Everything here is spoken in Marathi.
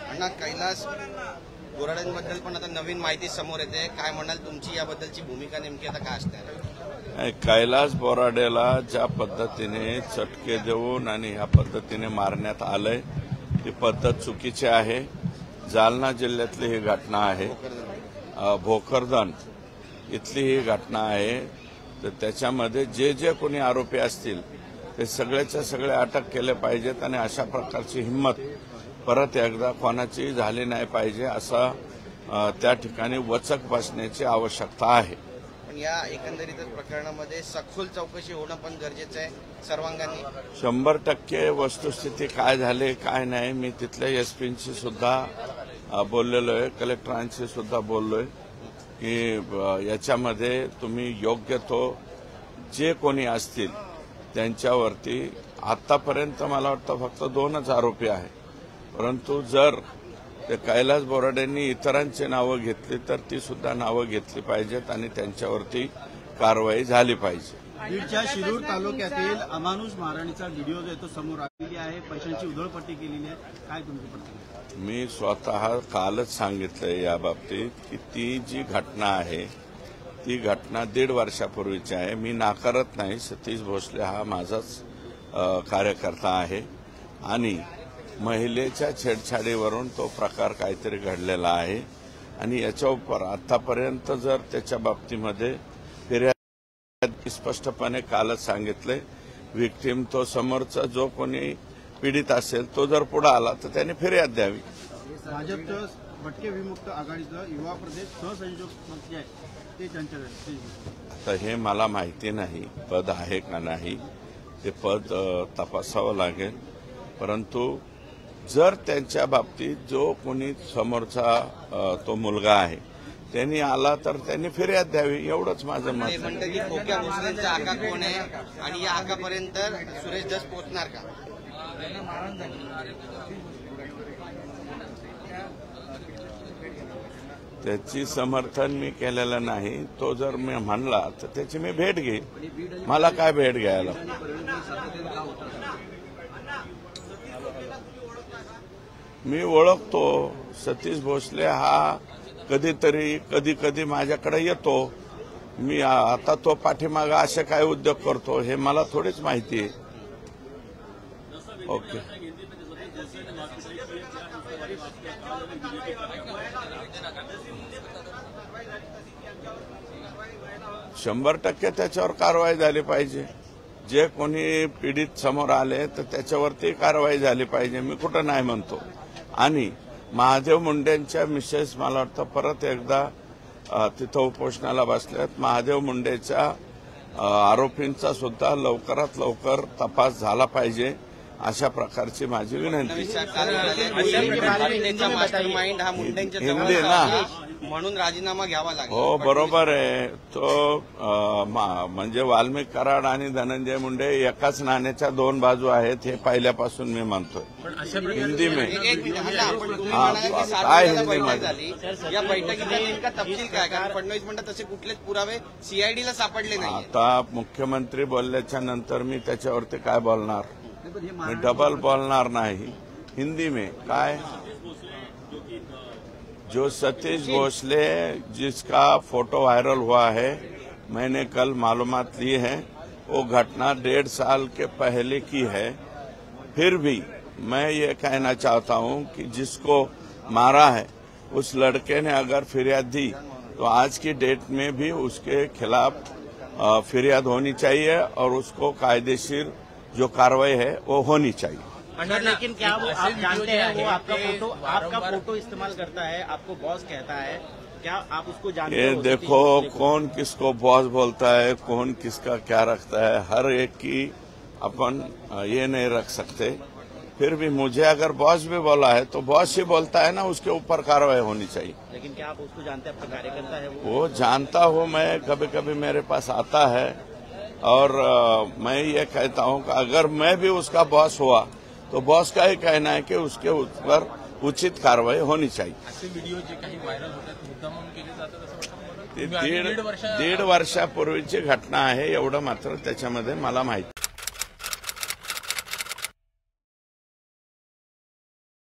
अण्णा, कैलास बोराडेंबद्दल पण आता नवीन माहिती समोर येते, काय म्हणाल? तुमची याबद्दलची भूमिका नेमकी आता काय असते? कैलास बोराडेला ज्या पद्धतीने चटके देऊन आणि ह्या पद्धतीने मारण्यात आलंय ती पद्धत चुकीची आहे. जालना जिल्ह्यातली ही घटना आहे, भोकरदन इथली ही घटना आहे. तर त्याच्यामध्ये जे जे कोणी आरोपी असतील ते सगळेच्या सगळे अटक केले पाहिजेत आणि अशा प्रकारची हिंमत परत एकदा कोणाची झाली नाही पाहिजे, असा त्या ठिकाणी वचक बसण्याची आवश्यकता आहे. पण या एकंदरीतच प्रकरणामध्ये सखोल चौकशी होणं पण गरजेचं आहे सर्वांगांनी. 100% वस्तुस्थिती काय झाली काय नाही, मी तिथल्या एसपींशी सुद्धा बोललेलो आहे, कलेक्टरांशी सुद्धा बोललोय की याच्यामध्ये तुम्ही योग्य तो जे कोणी असतील त्यांच्यावरती आतापर्यंत मला वाटतं फक्त 2च आरोपी आहे. परंतु जर ते कैलास बोराडेंनी इतरांची नावं घेतली तर ती सुद्धा नावं घेतली पाहिजेत आणि त्यांच्यावरती कारवाई झाली पाहिजे. बीडच्या शिरूर तालुक्यातील अमानुष मारहाणीचा व्हिडिओ जो आहे तो समोर आलेली आहे, पैशांची उधळपट्टी केलेली आहे, काय तुमची प्रतिक्रिया? मी स्वतः कालच सांगितलंय या बाबतीत की ती जी घटना आहे ती घटना 1.5 वर्षापूर्वीची आहे. मी नाकारत नाही, सतीश भोसले हा माझाच कार्यकर्ता आहे आणि महिलेच्या छेडछाडीवरून तो प्रकार काहीतरी घडलेला आहे आणि याच्या आतापर्यंत जर त्याच्या बाबतीमध्ये फिर्याद स्पष्टपणे कालच सांगितले, विक्टीम तो समोरचा जो कोणी पीडित असेल तो जर पुढे आला तर त्याने फिर्याद द्यावी. भाजपचं भटके विमुक्त आघाडीचं युवा प्रदेश सहसंयोजक मंत्री आहे ते त्यांच्याकडे. तर हे मला माहिती नाही पद आहे का नाही, ते पद तपासावं लागेल. परंतु जर त्यांच्या बाबतीत जो कोणी समोरचा तो मुलगा आहे त्यांनी आला तर त्यांनी फिर्याद द्यावी, एवढंच माझं मत आहे. म्हणतात की खोक्या भोसलेंचा आका कोण आहे आणि या आकापर्यंत सुरेश दस पोहोचणार का? त्याची समर्थन मी केलेलं नाही. तो जर मी म्हणला तर त्याची मी भेट घेईन. मला काय भेट घ्यायला? मी ओळखतो सतीश भोसले हा कधीतरी कधी कधी माझ्याकडे येतो. मी आता तो पाठीमागा असे काय उद्योग करतो हे मला थोडीच माहिती आहे. ओके. 100% त्याच्यावर कारवाई झाली पाहिजे. जे कोणी पीडित समोर आले तर त्याच्यावरती कारवाई झाली पाहिजे, मी कुठं नाही म्हणतो. आणि महादेव मुंडेंच्या मिसेस मला वाटतं परत एकदा तिथं उपोषणाला बसल्यात. महादेव मुंडेच्या आरोपींचा सुद्धा लवकरात लवकर तपास झाला पाहिजे अशा प्रकारची माझी विनंती. हिंदी ना म्हणून राजीनामा घ्यावा लागेल. हो बरोबर आहे. तो म्हणजे वाल्मिक कराड आणि धनंजय मुंडे एकाच नाण्याच्या 2 बाजू आहेत हे पहिल्यापासून मी म्हणतोय. हिंदी में काय हिंदी मध्ये या बैठकीचा नेमका तपशील काय? कारण फडणवीस म्हणतात तसे कुठलेच पुरावे सीआयडीला सापडले नाही. आता मुख्यमंत्री बोलल्याच्या नंतर मी त्याच्यावरती काय बोलणार? मी डबल बोलणार नाही. हिंदी में काय? जो सतीश भोसले जिसका फोटो वायरल हुआ है, मैंने कल मालूमात ली है, वो घटना 1.5 साल के पहले की है. फिर भी मैं ये कहना चाहता हूं कि जिसको मारा है उस लड़के ने अगर फिर्याद दी तो आज की डेट में भी उसके खिलाफ फिर्याद होनी चाहिए और उसको कायदेशीर जो कार्रवाई है वो होनी चाहिए. लेकिन क्या वो आप जानते हैं वो आपका फोटो इस्तेमाल करता है, आपको बॉस कहता है, क्या आप उसको जानते हैं? ये देखो कौन किसको बॉस बोलता है, कौन किसका क्या रखता है, हर एक की अपन ये नहीं रख सकते. फिर भी मुझे अगर बॉस भी बोला है तो बॉस ही बोलता है ना, उसके ऊपर कार्रवाई होनी चाहिए. लेकिन क्या आप उसको जानते हैं, आपका कार्यकर्ता है वो जानता हूँ मैं, कभी कभी मेरे पास आता है और मैं ये कहता हूँ कि अगर मैं भी उसका बॉस हुआ तो बॉस का ही कहना है कि उसके ऊपर उचित कार्रवाई होनी चाहिए. ते दीड वर्षापूर्वीची घटना आहे एवढं मात्र त्याच्यामध्ये मला माहिती.